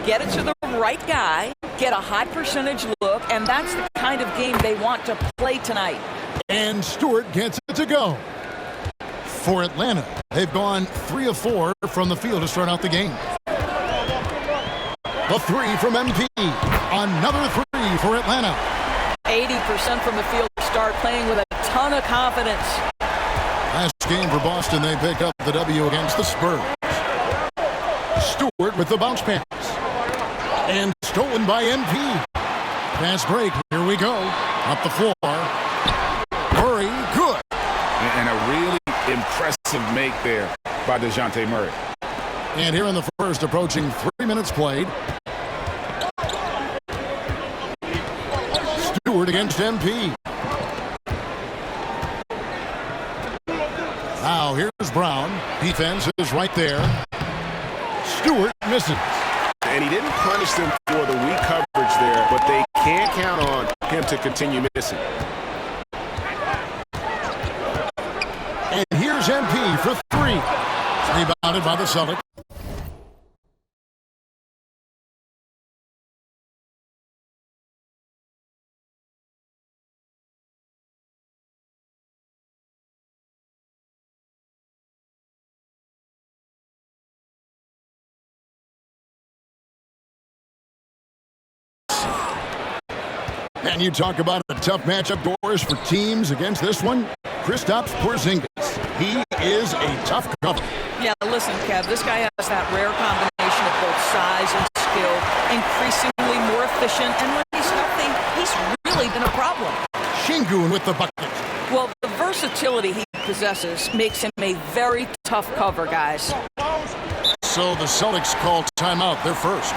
get it to the right guy, get a high percentage look, and that's the kind of game they want to play tonight. And Stewart gets it to go. For Atlanta, they've gone 3 of 4 from the field to start out the game. The three from MP. Another three for Atlanta. 80% from the field to start, playing with a ton of confidence. Last game for Boston, they pick up the W against the Spurs. Stewart with the bounce pass. And stolen by MP. Fast break. Here we go. Up the floor. Murray, good. And a really impressive make there by DeJounte Murray. And here in the first, approaching 3 minutes played. Stewart against MP. Now here's Brown. Defense is right there. Stewart misses. And he didn't punish them for the weak coverage there, but they can't count on him to continue missing. And here's MP for three. Rebounded by the Celtics. And you talk about a tough matchup, Doris, for teams against this one. Kristaps Porzingis. He is a tough cover. Yeah, listen, Kev, this guy has that rare combination of both size and skill, increasingly more efficient, and when he's healthy, he's really been a problem. Şengün with the bucket. Well, the versatility he possesses makes him a very tough cover, guys. So the Celtics call timeout. They're first.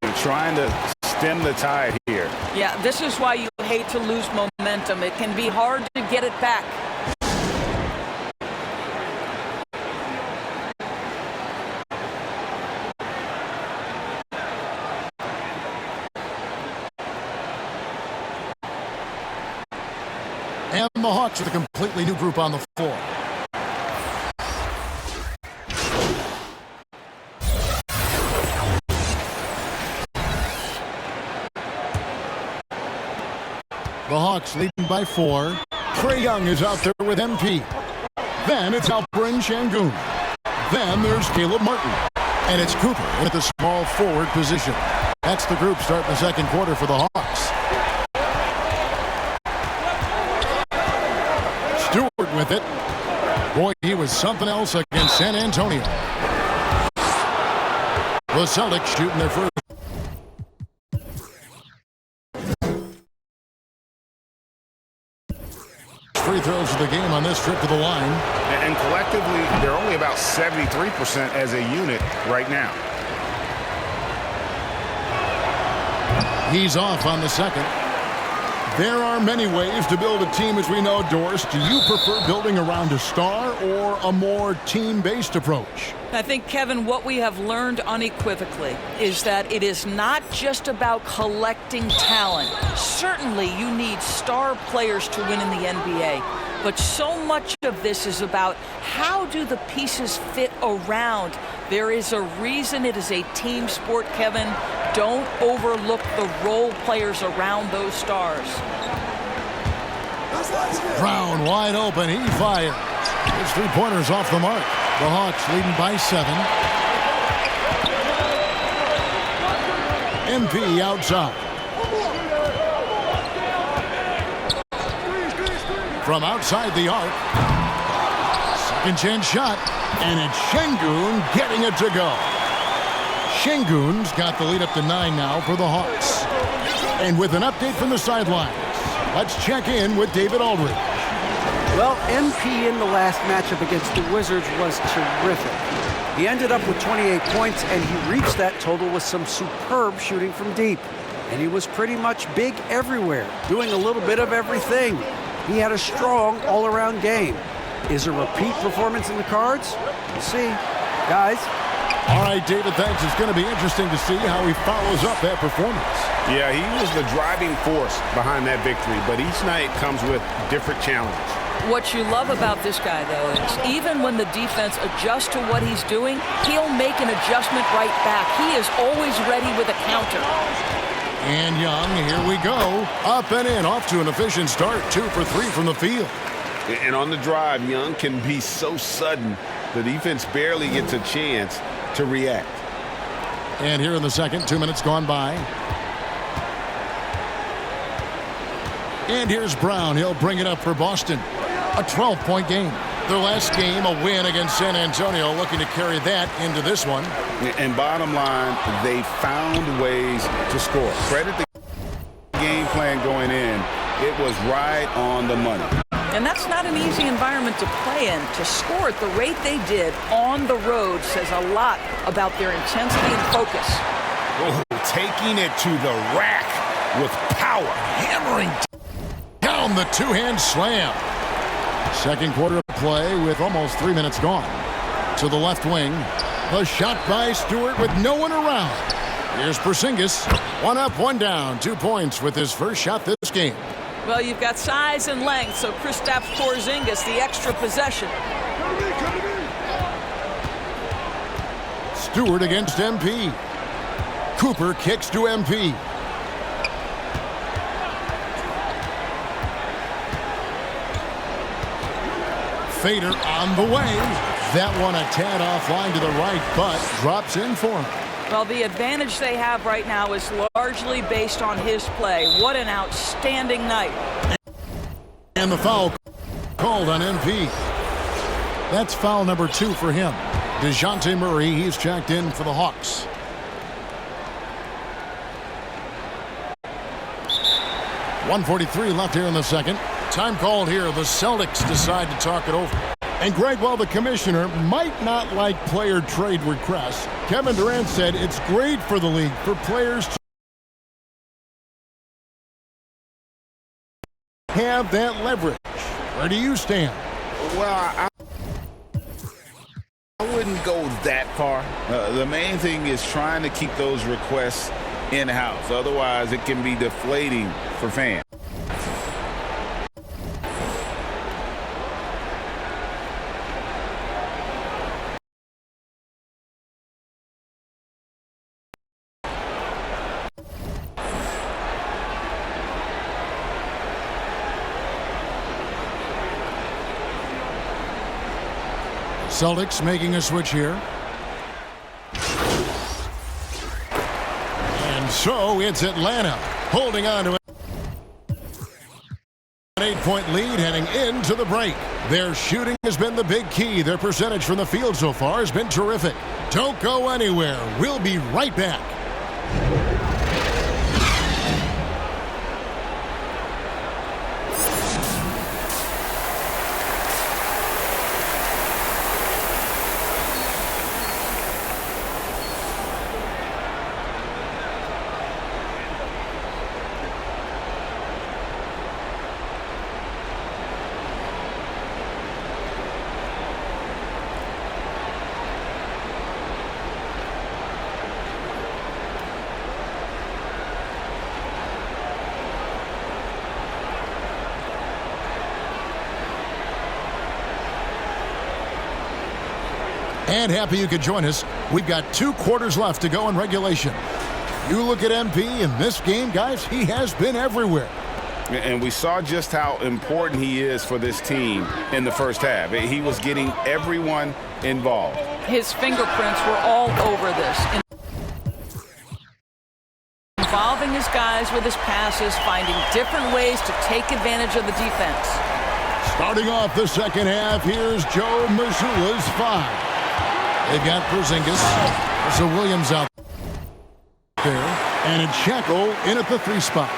They're trying to stem the tide here. Yeah, this is why you hate to lose momentum. It can be hard to get it back. And the Hawks with a completely new group on the floor. The Hawks leading by 4. Trae Young is out there with MP. Then it's Alperen Şengün. Then there's Caleb Martin. And it's Cooper at the small forward position. That's the group starting the second quarter for the Hawks. Stewart with it. Boy, he was something else against San Antonio. The Celtics shooting their first. Free throws of the game on this trip to the line. And collectively, they're only about 73% as a unit right now. He's off on the second. There are many ways to build a team, as we know, Doris. Do you prefer building around a star or a more team-based approach? I think, Kevin, what we have learned unequivocally is that it is not just about collecting talent. Certainly, you need star players to win in the NBA. But so much of this is about how do the pieces fit around. There is a reason it is a team sport, Kevin. Don't overlook the role players around those stars. Brown wide open. He fires. His three-pointers off the mark. The Hawks leading by 7. MP outside. From outside the arc. Second chance shot. And it's Şengün getting it to go. Şengün's got the lead up to 9 now for the Hawks. And with an update from the sidelines, let's check in with David Aldridge. Well, MP in the last matchup against the Wizards was terrific. He ended up with 28 points, and he reached that total with some superb shooting from deep. And he was pretty much big everywhere, doing a little bit of everything. He had a strong all-around game. Is a repeat performance in the cards? We'll see. Guys. All right, David, thanks. It's going to be interesting to see how he follows up that performance. Yeah, he was the driving force behind that victory, but each night comes with different challenges. What you love about this guy, though, is even when the defense adjusts to what he's doing, he'll make an adjustment right back. He is always ready with a counter. And Young, here we go. Up and in, off to an efficient start. 2 for 3 from the field. And on the drive, Young can be so sudden, the defense barely gets a chance to react. And here in the second, 2 minutes gone by. And here's Brown. He'll bring it up for Boston. A 12-point game. Their last game, a win against San Antonio, looking to carry that into this one. And bottom line, they found ways to score. Credit the game plan going in. It was right on the money. And that's not an easy environment to play in. To score at the rate they did on the road says a lot about their intensity and focus. Oh, taking it to the rack with power. Hammering down the two-hand slam. Second quarter of play with almost 3 minutes gone. To the left wing. The shot by Stewart with no one around. Here's Porzingis. 1 up, 1 down. 2 points with his first shot this game. Well, you've got size and length, so Kristaps Porzingis, the extra possession. Stewart against MP. Cooper kicks to MP. Fader on the way. That one a tad offline to the right, but drops in for him. Well, the advantage they have right now is largely based on his play. What an outstanding night. And the foul called on MP. That's foul number 2 for him. DeJounte Murray, he's checked in for the Hawks. .143 left here in the second. Time called here. The Celtics decide to talk it over. And Greg, while the commissioner might not like player trade requests, Kevin Durant said it's great for the league for players to have that leverage. Where do you stand? Well, I wouldn't go that far. The main thing is trying to keep those requests in-house. Otherwise, it can be deflating for fans. Celtics making a switch here. And so it's Atlanta holding on to an 8-point lead heading into the break. Their shooting has been the big key. Their percentage from the field so far has been terrific. Don't go anywhere. We'll be right back. And happy you could join us. We've got 2 quarters left to go in regulation. You look at MP in this game, guys, he has been everywhere. And we saw just how important he is for this team in the first half. He was getting everyone involved. His fingerprints were all over this. Involving his guys with his passes, finding different ways to take advantage of the defense. Starting off the second half, here's Joe Mazzulla's 5. They've got Porzingis. So Williams out there. And Checo in at the 3 spot.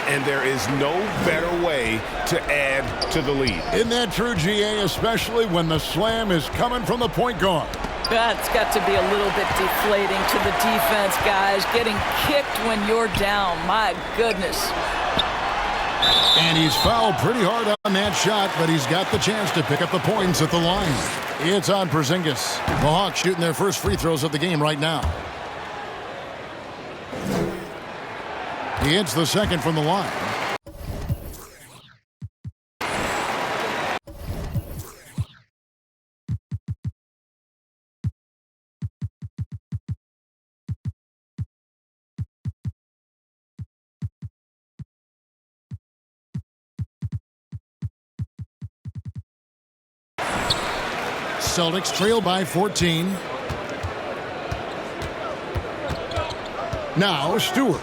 And there is no better way to add to the lead. Isn't that true, GA, especially when the slam is coming from the point guard? That's got to be a little bit deflating to the defense, guys. Getting kicked when you're down. My goodness. And he's fouled pretty hard on that shot, but he's got the chance to pick up the points at the line. It's on Porzingis. The Hawks shooting their first free throws of the game right now. He hits the second from the line. Celtics trail by 14. Now Stewart.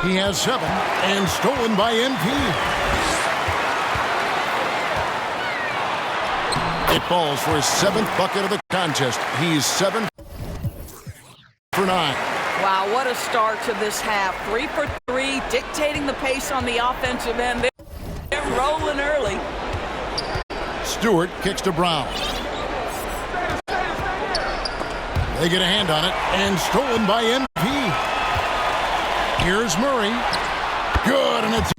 He has 7 and stolen by MP. It falls for his 7th bucket of the contest. He's 7 for 9. Wow, what a start to this half. 3 for 3, dictating the pace on the offensive end. They're rolling early. Stewart kicks to Brown. They get a hand on it, and stolen by MP. Here's Murray. Good, and it's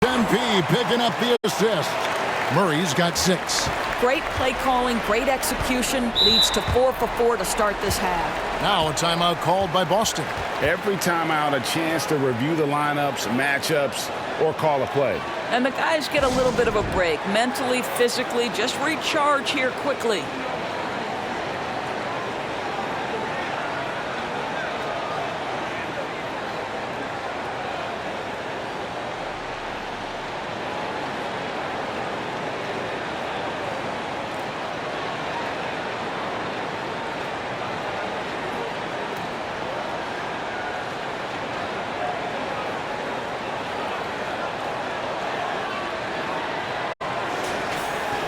MP picking up the assist. Murray's got 6. Great play calling, great execution, leads to 4 for 4 to start this half. Now a timeout called by Boston. Every timeout, a chance to review the lineups, matchups, or call a play. And the guys get a little bit of a break, mentally, physically, just recharge here quickly.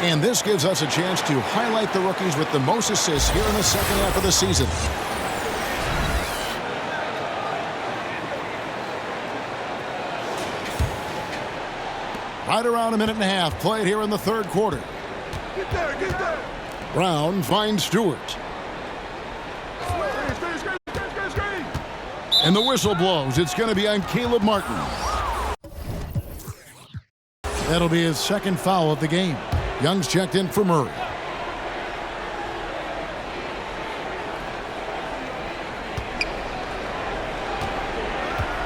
And this gives us a chance to highlight the rookies with the most assists here in the second half of the season. Right around a minute and a half played here in the third quarter. Get there. Brown finds Stewart. Screen. And the whistle blows. It's going to be on Caleb Martin. That'll be his 2nd foul of the game. Young's checked in for Murray.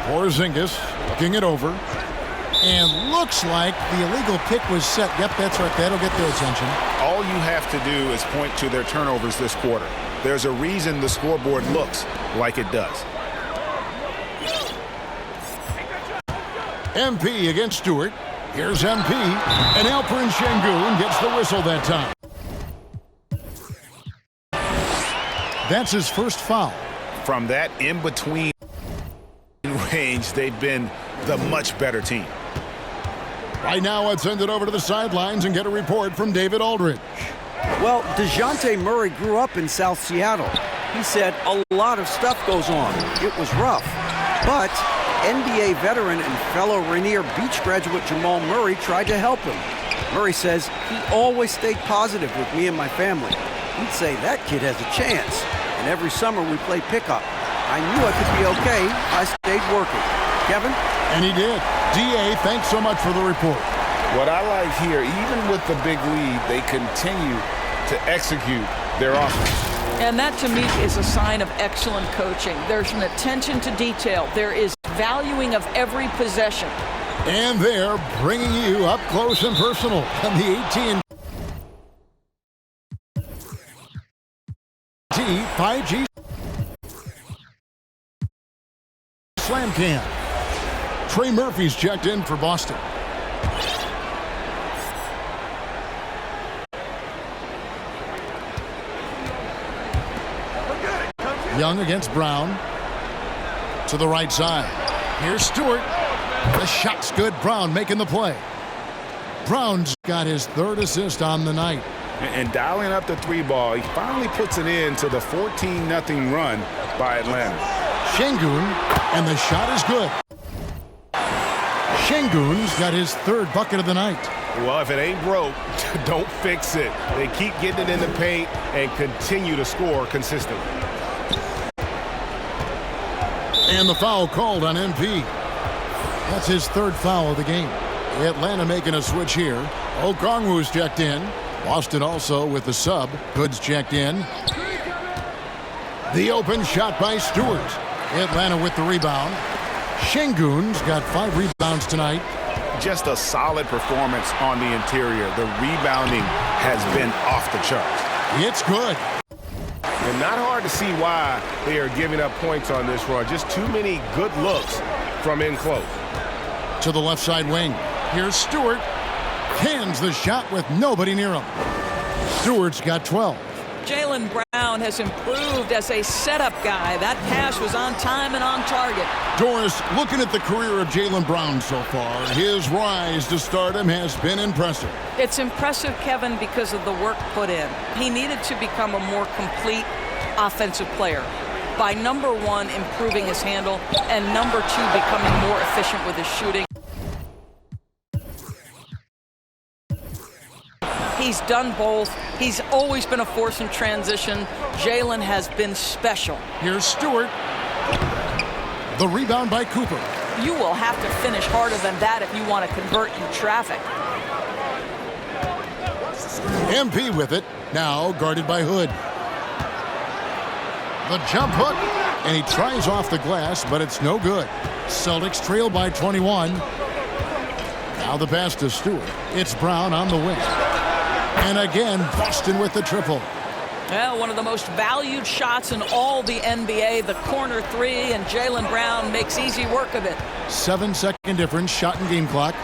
Porzingis looking it over. And looks like the illegal pick was set. Yep, that's right. That'll get their attention. All you have to do is point to their turnovers this quarter. There's a reason the scoreboard looks like it does. MP against Stewart. Here's MP, and Alperen Sengun gets the whistle that time. That's his first foul. From that in-between range, they've been the much better team. Right now, let's send it over to the sidelines and get a report from David Aldridge. Well, DeJounte Murray grew up in South Seattle. He said a lot of stuff goes on. It was rough. But NBA veteran and fellow Rainier Beach graduate Jamal Murray tried to help him. Murray says he always stayed positive with me and my family. He'd say that kid has a chance. And every summer we play pickup. I knew I could be okay. I stayed working. Kevin? And he did. DA, thanks so much for the report. What I like here, even with the big lead, they continue to execute their offense. And that, to me, is a sign of excellent coaching. There's an attention to detail. There is valuing of every possession. And they're bringing you up close and personal on the AT&T 5G Slam Cam. Trey Murphy's checked in for Boston. Young against Brown. To the right side. Here's Stewart. The shot's good. Brown making the play. Brown's got his 3rd assist on the night. And dialing up the 3 ball, he finally puts it in to the 14-0 run by Atlanta. Sengun, and the shot is good. Sengun's got his 3rd bucket of the night. Well, if it ain't broke, don't fix it. They keep getting it in the paint and continue to score consistently. And the foul called on MP. That's his 3rd foul of the game. Atlanta making a switch here. Okongwu's checked in. Boston also with the sub. Goods checked in. The open shot by Stewart. Atlanta with the rebound. Sengun's got 5 rebounds tonight. Just a solid performance on the interior. The rebounding has been off the charts. It's good. And not hard to see why they are giving up points on this run. Just too many good looks from in close. To the left side wing. Here's Stewart. Hands the shot with nobody near him. Stewart's got 12. Jaylen Brown has improved as a setup guy. That pass was on time and on target. Doris, looking at the career of Jaylen Brown so far, his rise to stardom has been impressive. It's impressive, Kevin, because of the work put in. He needed to become a more complete offensive player by, number one, improving his handle, and number two, becoming more efficient with his shooting. He's done both. He's always been a force in transition. Jaylen has been special. Here's Stewart. The rebound by Cooper. You will have to finish harder than that if you want to convert in traffic. MP with it, now guarded by Hood. The jump hook, and he tries off the glass, but it's no good. Celtics trail by 21. Now the pass to Stewart. It's Brown on the wing. And again, Boston with the triple. Well, one of the most valued shots in all the NBA, the corner three, and Jaylen Brown makes easy work of it. 7-second difference, shot and game clock.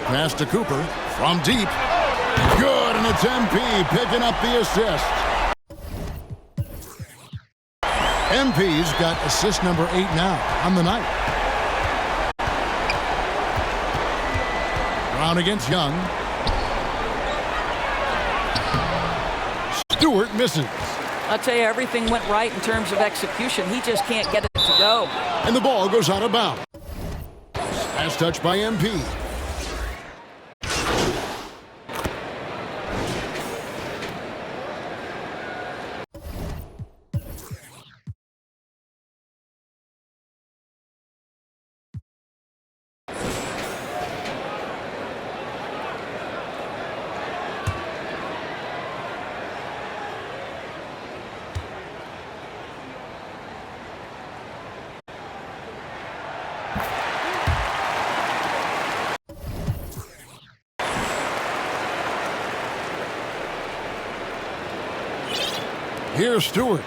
Pass to Cooper from deep. Good, and it's MP picking up the assist. MP's got assist number 8 now on the night. Brown against Young. Stewart misses. I'll tell you, everything went right in terms of execution. He just can't get it to go. And the ball goes out of bounds. Pass touch by MP. Here's Stewart.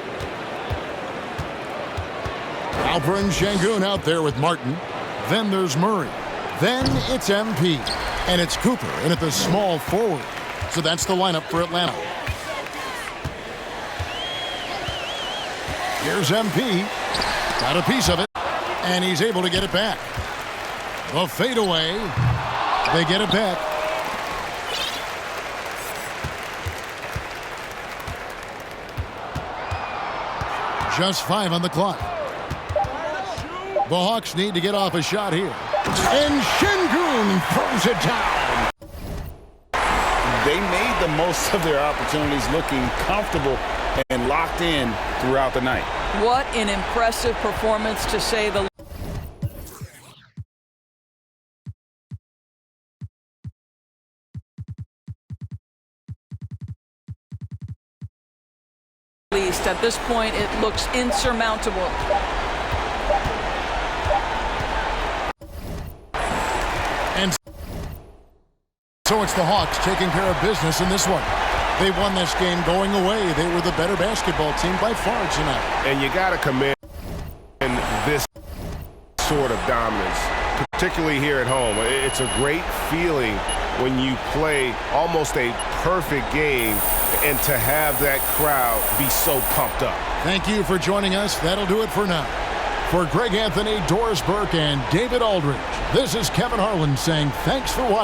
Alperen Sengun out there with Martin. Then there's Murray. Then it's MP. And it's Cooper in at the small forward. So that's the lineup for Atlanta. Here's MP. Got a piece of it. And he's able to get it back. The fadeaway. They get it back. Just 5 on the clock. The Hawks need to get off a shot here. And Sengun throws it down. They made the most of their opportunities, looking comfortable and locked in throughout the night. What an impressive performance, to say the least. At this point, it looks insurmountable. And so it's the Hawks taking care of business in this one. They won this game going away. They were the better basketball team by far tonight. And you got to commend this sort of dominance, particularly here at home. It's a great feeling when you play almost a perfect game and to have that crowd be so pumped up. Thank you for joining us. That'll do it for now. For Greg Anthony, Doris Burke, and David Aldridge, this is Kevin Harlan saying thanks for watching.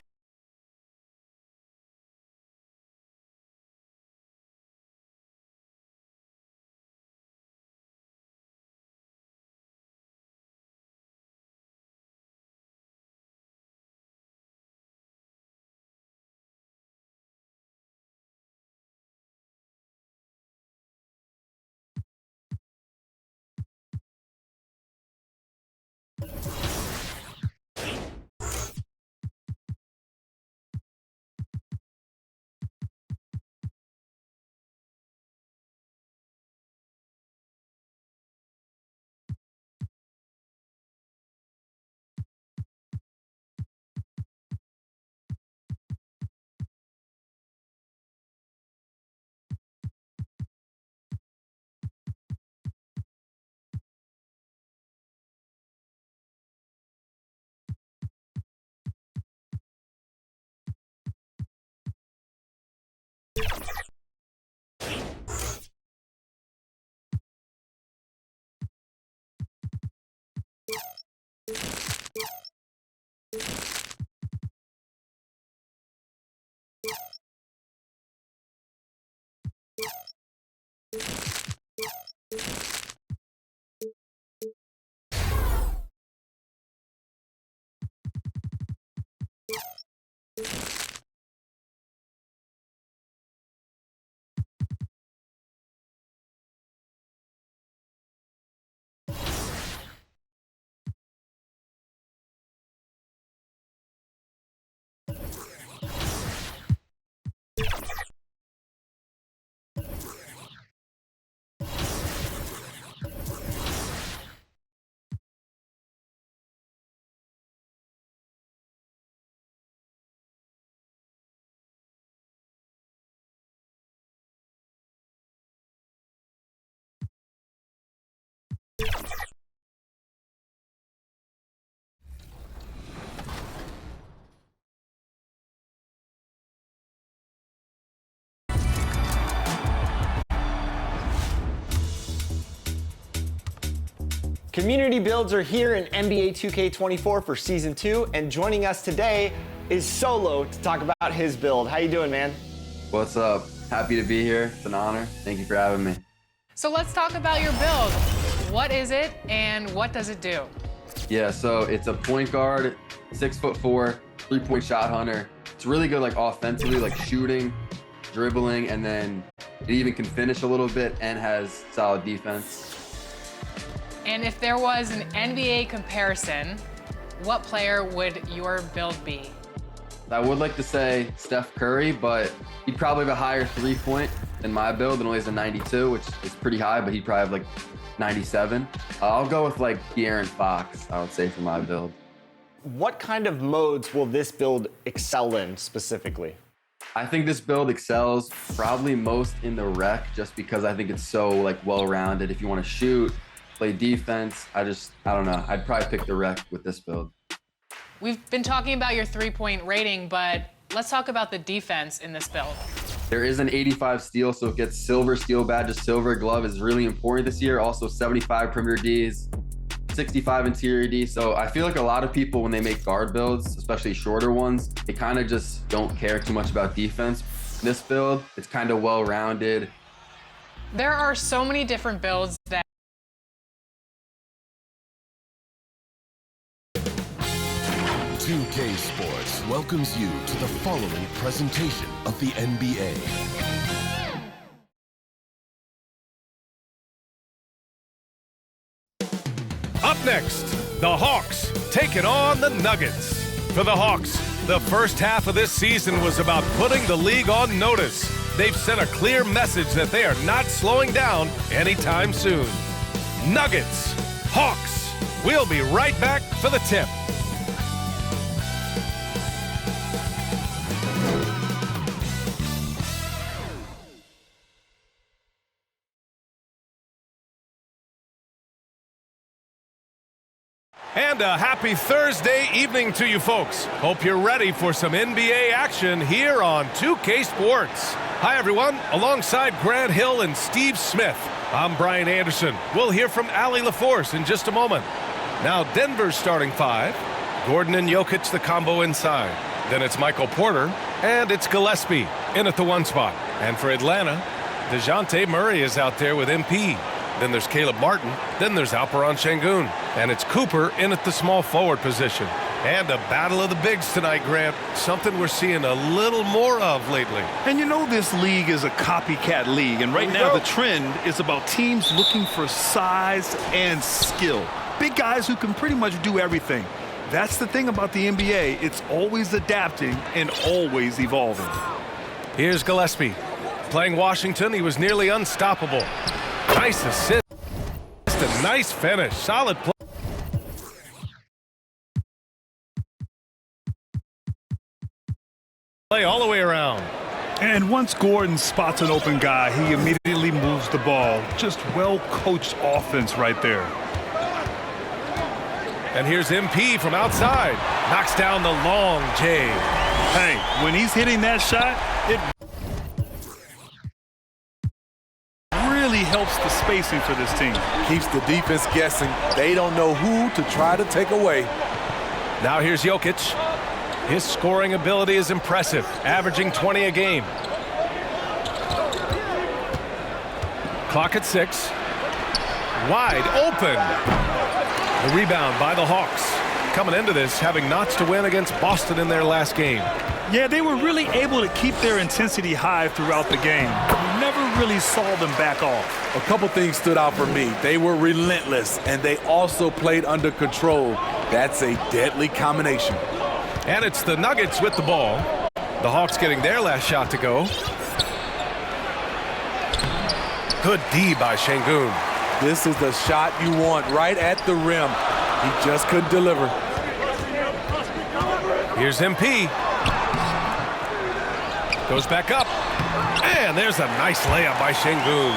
Community builds are here in NBA 2K24 for Season 2, and joining us today is Solo to talk about his build. How you doing, man? What's up? Happy to be here. It's an honor. Thank you for having me. So let's talk about your build. What is it and what does it do? Yeah, so it's a point guard, 6'4", 3-point shot hunter. It's really good like offensively, like shooting, dribbling, and then it even can finish a little bit and has solid defense. And if there was an NBA comparison, what player would your build be? I would like to say Steph Curry, but he'd probably have a higher 3-point than my build, and only has a 92, which is pretty high, but he'd probably have like 97. I'll go with like De'Aaron Fox, I would say, for my build. What kind of modes will this build excel in specifically? I think this build excels probably most in the rec, just because I think it's so like well-rounded. If you want to shoot, play defense, I don't know. I'd probably pick the rec with this build. We've been talking about your 3-point rating, but let's talk about the defense in this build. There is an 85 steal, so it gets silver steal badges. Silver glove is really important this year. Also 75 perimeter Ds, 65 interior D. So I feel like a lot of people, when they make guard builds, especially shorter ones, they kind of just don't care too much about defense. This build, it's kind of well-rounded. There are so many different builds that 2K Sports welcomes you to the following presentation of the NBA. Up next, the Hawks taking on the Nuggets. For the Hawks, the first half of this season was about putting the league on notice. They've sent a clear message that they are not slowing down anytime soon. Nuggets, Hawks. We'll be right back for the tip. And a happy Thursday evening to you folks. Hope you're ready for some NBA action here on 2K Sports. Hi everyone, alongside Grant Hill and Steve Smith, I'm Brian Anderson. We'll hear from Allie LaForce in just a moment. Now Denver's starting 5, Gordon and Jokic the combo inside. Then it's Michael Porter, and it's Gillespie in at the 1 spot. And for Atlanta, DeJounte Murray is out there with MP. Then there's Caleb Martin. Then there's Alperen Şengün. And it's Cooper in at the small forward position. And a battle of the bigs tonight, Grant. Something we're seeing a little more of lately. And you know this league is a copycat league, and right now the trend is about teams looking for size and skill. Big guys who can pretty much do everything. That's the thing about the NBA. It's always adapting and always evolving. Here's Gillespie. Playing Washington, he was nearly unstoppable. Nice assist. Just a nice finish. Solid play. Play all the way around. And once Gordon spots an open guy, he immediately moves the ball. Just well-coached offense right there. And here's MP from outside. Knocks down the long J. Hey, when he's hitting that shot, it really helps the spacing for this team. Keeps the defense guessing. They don't know who to try to take away. Now here's Jokic. His scoring ability is impressive, averaging 20 a game. Clock at 6. Wide open. The rebound by the Hawks. Coming into this, having notched a win against Boston in their last game. Yeah, they were really able to keep their intensity high throughout the game. We never really saw them back off. A couple things stood out for me. They were relentless, and they also played under control. That's a deadly combination. And it's the Nuggets with the ball. The Hawks getting their last shot to go. Good D by Şengün. This is the shot you want right at the rim. He just couldn't deliver. Here's MP. Goes back up. And there's a nice layup by Şengün.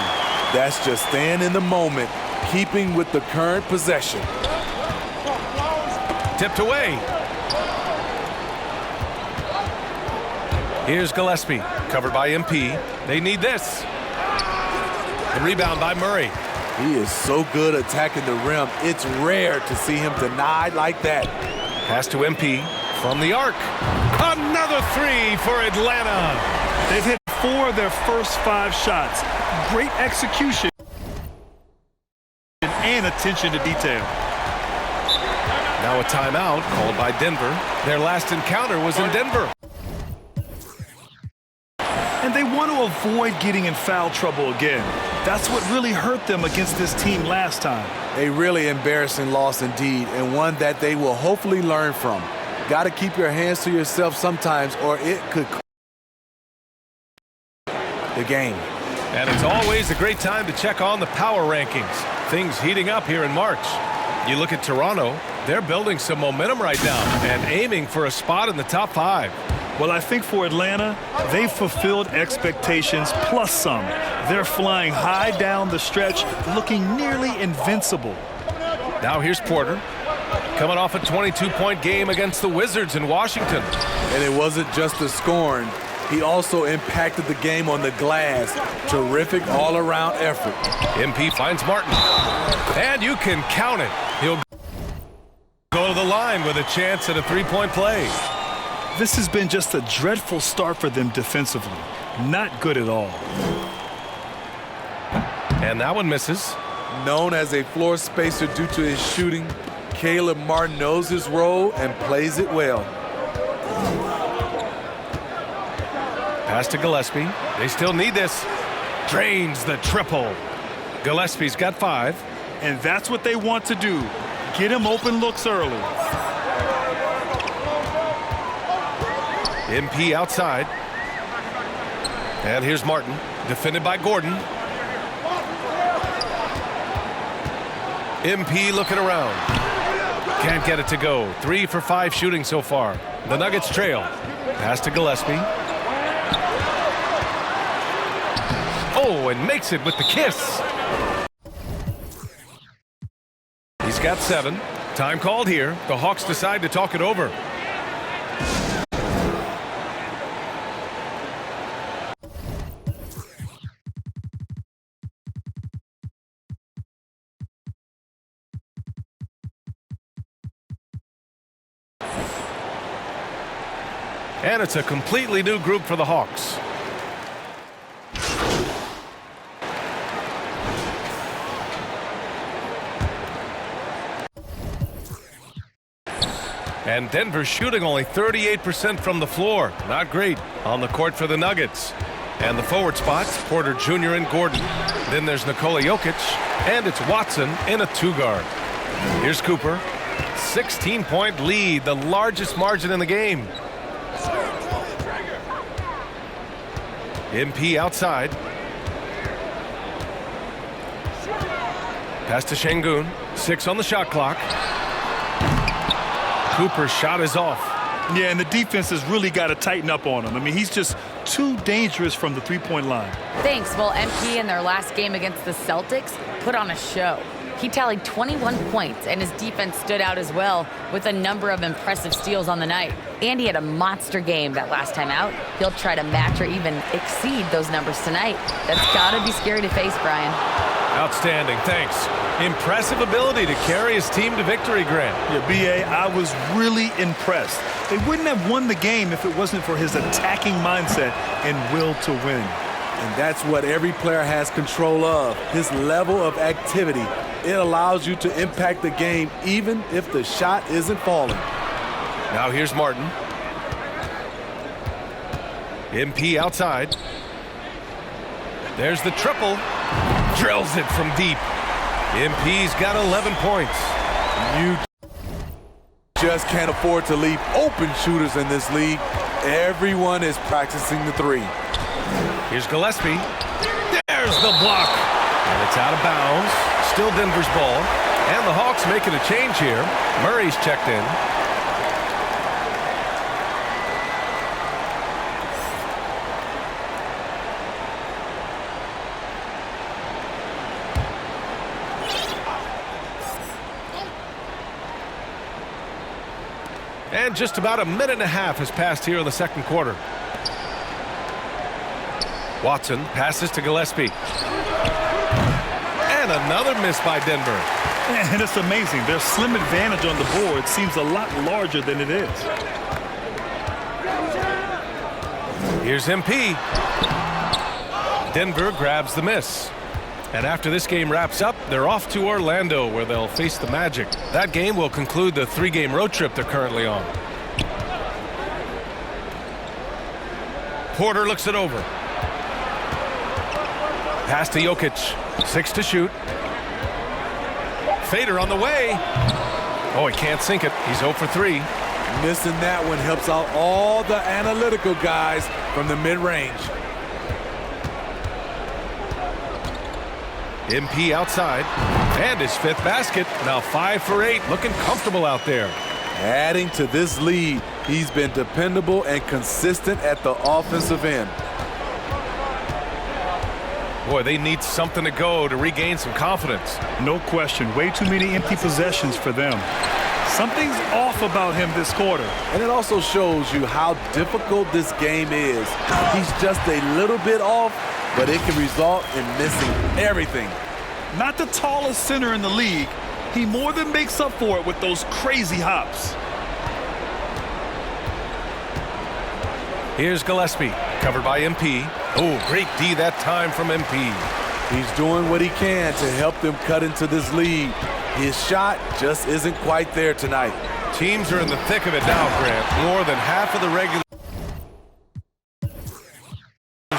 That's just staying in the moment, keeping with the current possession. Tipped away. Here's Gillespie, covered by MP. They need this. The rebound by Murray. He is so good attacking the rim. It's rare to see him denied like that. Pass to MP from the arc. Another three for Atlanta. They've hit 4 of their first 5 shots. Great execution and attention to detail. Now a timeout called by Denver. Their last encounter was in Denver. And they want to avoid getting in foul trouble again. That's what really hurt them against this team last time. A really embarrassing loss indeed, and one that they will hopefully learn from. Got to keep your hands to yourself sometimes, or it could the game. And it's always a great time to check on the power rankings. Things heating up here in March. You look at Toronto, they're building some momentum right now and aiming for a spot in the top 5. Well, I think for Atlanta, they've fulfilled expectations plus some. They're flying high down the stretch, looking nearly invincible. Now here's Porter, coming off a 22-point game against the Wizards in Washington. And it wasn't just the scoring. He also impacted the game on the glass. Terrific all-around effort. MP finds Martin. And you can count it. He'll go to the line with a chance at a three-point play. This has been just a dreadful start for them defensively. Not good at all. And that one misses. Known as a floor spacer due to his shooting, Caleb Martin knows his role and plays it well. Pass to Gillespie. They still need this. Drains the triple. Gillespie's got 5. And that's what they want to do. Get him open looks early. MP outside. And here's Martin, defended by Gordon. MP looking around. Can't get it to go. 3 for 5 shooting so far. The Nuggets trail. Pass to Gillespie. Oh, and makes it with the kiss. He's got 7. Time called here. The Hawks decide to talk it over. And it's a completely new group for the Hawks. And Denver shooting only 38% from the floor. Not great on the court for the Nuggets. And the forward spots, Porter Jr. and Gordon. Then there's Nikola Jokic. And it's Watson in a 2-guard. Here's Cooper. 16-point lead, the largest margin in the game. MP outside. Pass to Şengün. 6 on the shot clock. Cooper's shot is off. Yeah, and the defense has really got to tighten up on him. I mean, he's just too dangerous from the three-point line. Thanks. Well, MP in their last game against the Celtics put on a show. He tallied 21 points, and his defense stood out as well with a number of impressive steals on the night. And he had a monster game that last time out. He'll try to match or even exceed those numbers tonight. That's got to be scary to face, Brian. Outstanding, thanks. Impressive ability to carry his team to victory, Grant. Yeah, B.A., I was really impressed. They wouldn't have won the game if it wasn't for his attacking mindset and will to win. And that's what every player has control of, his level of activity. It allows you to impact the game even if the shot isn't falling. Now here's Martin. MP outside. There's the triple. Drills it from deep. MP's got 11 points. You just can't afford to leave open shooters in this league. Everyone is practicing the 3. Here's Gillespie. There's the block. And it's out of bounds. Still Denver's ball. And the Hawks making a change here. Murray's checked in. And just about a minute and a half has passed here in the second quarter. Watson passes to Gillespie. And And another miss by Denver. And it's amazing. Their slim advantage on the board seems a lot larger than it is. Here's MP. Denver grabs the miss. And after this game wraps up, they're off to Orlando, where they'll face the Magic. That game will conclude the 3-game road trip they're currently on. Porter looks it over. Pass to Jokic. 6 to shoot. Fader on the way. Oh, he can't sink it. He's 0 for 3. Missing that one helps out all the analytical guys from the mid-range. MP outside. And his 5th basket. Now 5 for 8. Looking comfortable out there. Adding to this lead, he's been dependable and consistent at the offensive end. Boy, they need something to go to regain some confidence. No question. Way too many empty possessions for them. Something's off about him this quarter. And it also shows you how difficult this game is. He's just a little bit off, but it can result in missing everything. Not the tallest center in the league. He more than makes up for it with those crazy hops. Here's Gillespie, covered by MP. Oh, great D that time from MP. He's doing what he can to help them cut into this lead. His shot just isn't quite there tonight. Teams are in the thick of it now, Grant. More than half of the regular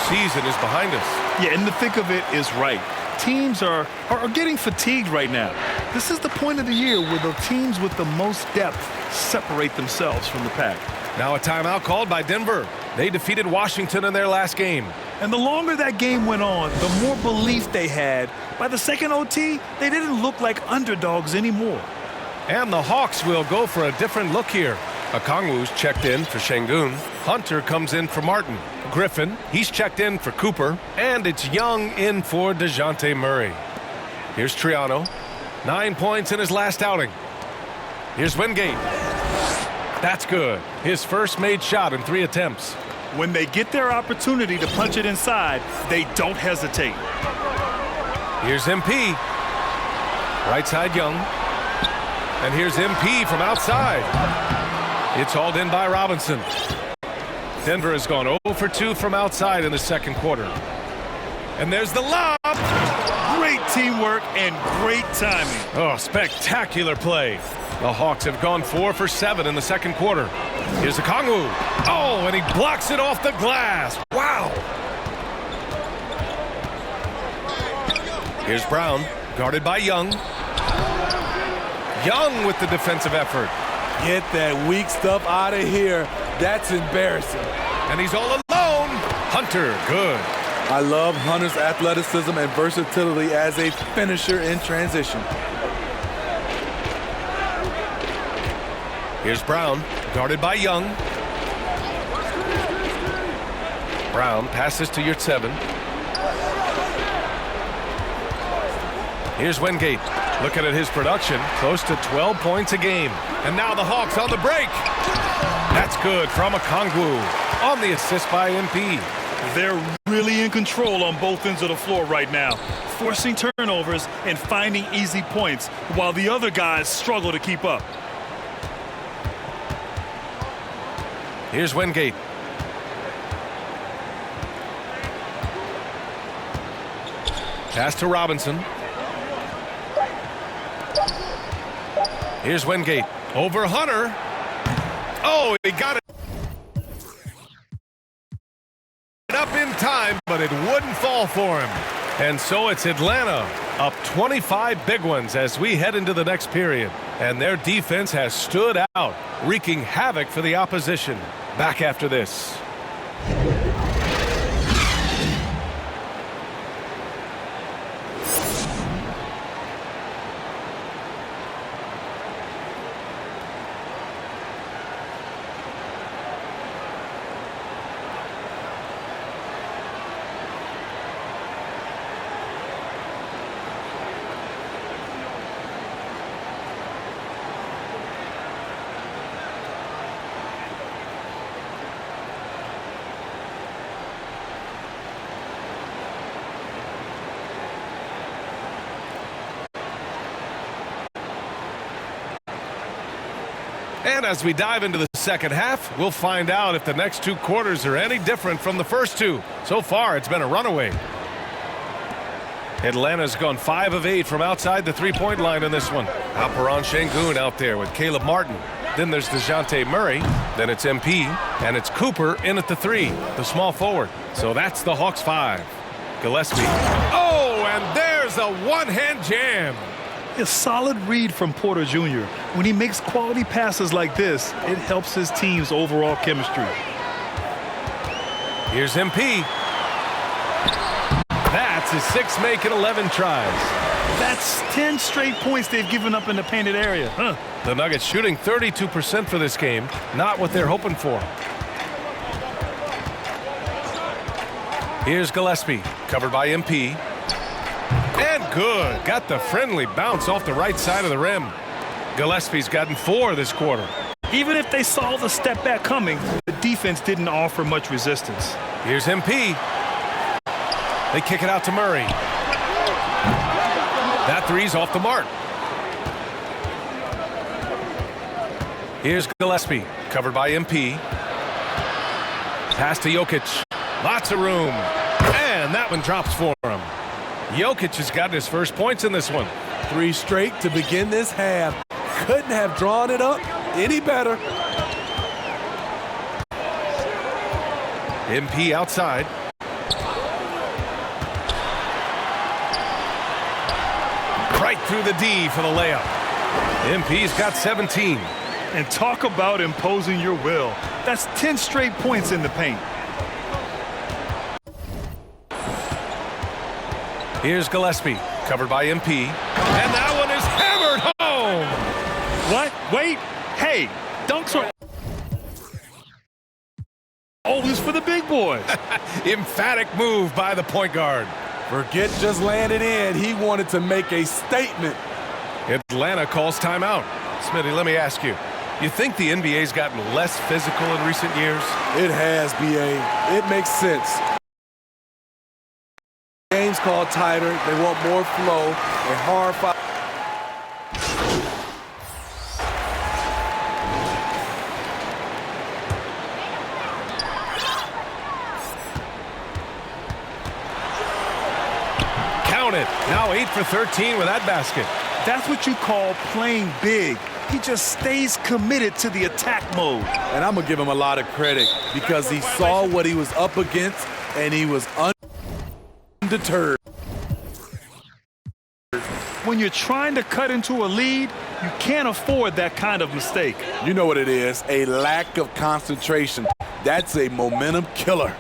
season is behind us. Yeah, in the thick of it is right. Teams are getting fatigued right now. This is the point of the year where the teams with the most depth separate themselves from the pack. Now a timeout called by Denver. They defeated Washington in their last game. And the longer that game went on, the more belief they had. By the second OT, they didn't look like underdogs anymore. And the Hawks will go for a different look here. Okongwu's checked in for Şengün. Hunter comes in for Martin. Griffin, he's checked in for Cooper. And it's Young in for DeJounte Murray. Here's Triano. 9 points in his last outing. Here's Wingate. That's good. His first made shot in 3 attempts. When they get their opportunity to punch it inside, they don't hesitate. Here's MP. Right side Young. And here's MP from outside. It's hauled in by Robinson. Denver has gone 0 for 2 from outside in the second quarter. And there's the lob. Great teamwork and great timing. Oh, spectacular play. The Hawks have gone 4 for 7 in the second quarter. Here's Okongwu. Oh, and he blocks it off the glass. Wow. Here's Brown, guarded by Young. Young with the defensive effort. Get that weak stuff out of here. That's embarrassing. And he's all alone. Hunter, good. I love Hunter's athleticism and versatility as a finisher in transition. Here's Brown, guarded by Young. Brown passes to Yurtseven. Here's Wingate. Looking at his production, close to 12 points a game. And now the Hawks on the break. That's good from Okongwu on the assist by MP. They're really in control on both ends of the floor right now, forcing turnovers and finding easy points while the other guys struggle to keep up. Here's Wingate. Pass to Robinson. Here's Wingate. Over Hunter. Oh, he got it up in time, but it wouldn't fall for him. And so it's Atlanta up 25 big ones as we head into the next period. And their defense has stood out, wreaking havoc for the opposition. Back after this. And as we dive into the second half, we'll find out if the next 2 quarters are any different from the first 2. So far, it's been a runaway. Atlanta's gone 5 of 8 from outside the three-point line in this one. Alperen Sengun out there with Caleb Martin. Then there's DeJounte Murray. Then it's MP. And it's Cooper in at the 3, the small forward. So that's the Hawks 5. Gillespie. Oh, and there's a one-hand jam. A solid read from Porter Jr. When he makes quality passes like this, it helps his team's overall chemistry. Here's MP. That's his 6th make in 11 tries. That's 10 straight points they've given up in the painted area. The Nuggets shooting 32% for this game. Not what they're hoping for. Here's Gillespie, covered by MP. And good. Got the friendly bounce off the right side of the rim. Gillespie's gotten 4 this quarter. Even if they saw the step back coming, the defense didn't offer much resistance. Here's MP. They kick it out to Murray. That 3's off the mark. Here's Gillespie, covered by MP. Pass to Jokic. Lots of room. And that one drops for him. Jokic has gotten his first points in this one. 3 straight to begin this half. Couldn't have drawn it up any better. MP outside. Right through the D for the layup. MP's got 17. And talk about imposing your will. That's 10 straight points in the paint. Here's Gillespie, covered by MP. And that one is hammered home. What? Wait. Hey, dunks are always for the big boys. Emphatic move by the point guard. Forget just laying it in. He wanted to make a statement. Atlanta calls timeout. Smitty, let me ask you. You think the NBA's gotten less physical in recent years? It has, BA. It makes sense. Games called tighter. They want more flow. A hard foul. Count it. Now 8 for 13 with that basket. That's what you call playing big. He just stays committed to the attack mode. And I'm going to give him a lot of credit because he saw what he was up against and he was undeterred. When you're trying to cut into a lead, you can't afford that kind of mistake. You know what it is, a lack of concentration. That's a momentum killer.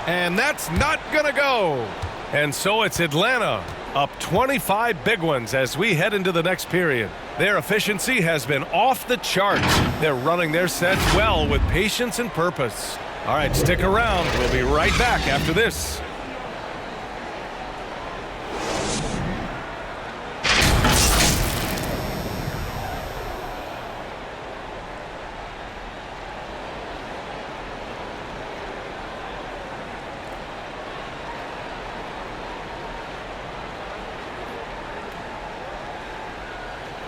And that's not going to go. And so it's Atlanta up 25 big ones as we head into the next period. Their efficiency has been off the charts. They're running their sets well with patience and purpose. All right, stick around. We'll be right back after this.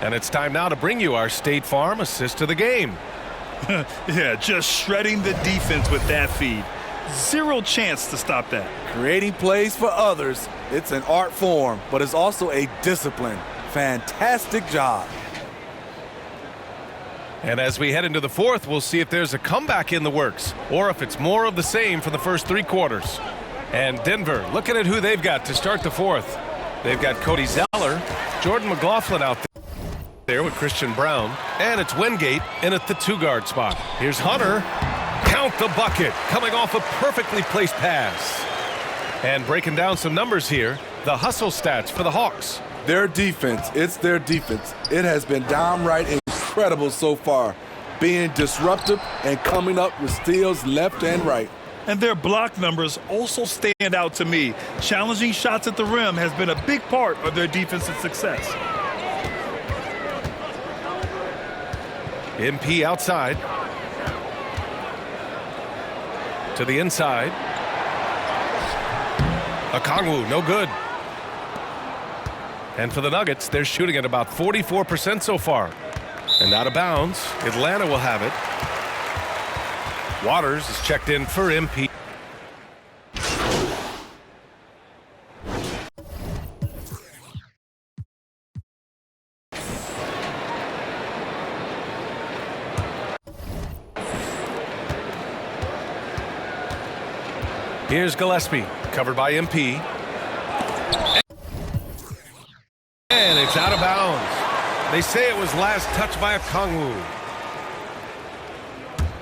And it's time now to bring you our State Farm assist to the game. Yeah, just shredding the defense with that feed. Zero chance to stop that. Creating plays for others, it's an art form, but it's also a discipline. Fantastic job. And as we head into the fourth, we'll see if there's a comeback in the works or if it's more of the same for the first 3 quarters. And Denver, looking at who they've got to start the fourth. They've got Cody Zeller, Jordan McLaughlin out there with Christian Brown, and it's Wingate in at the 2-guard spot. Here's Hunter. Count the bucket, coming off a perfectly placed pass. And breaking down some numbers here, the hustle stats for the Hawks. Their defense, it's their defense. It has been downright incredible so far, being disruptive and coming up with steals left and right. And their block numbers also stand out to me. Challenging shots at the rim has been a big part of their defensive success. MP outside. To the inside. Okongwu, no good. And for the Nuggets, they're shooting at about 44% so far. And out of bounds, Atlanta will have it. Waters is checked in for MP. Here's Gillespie, covered by MP. And it's out of bounds. They say it was last touched by a Kongwu.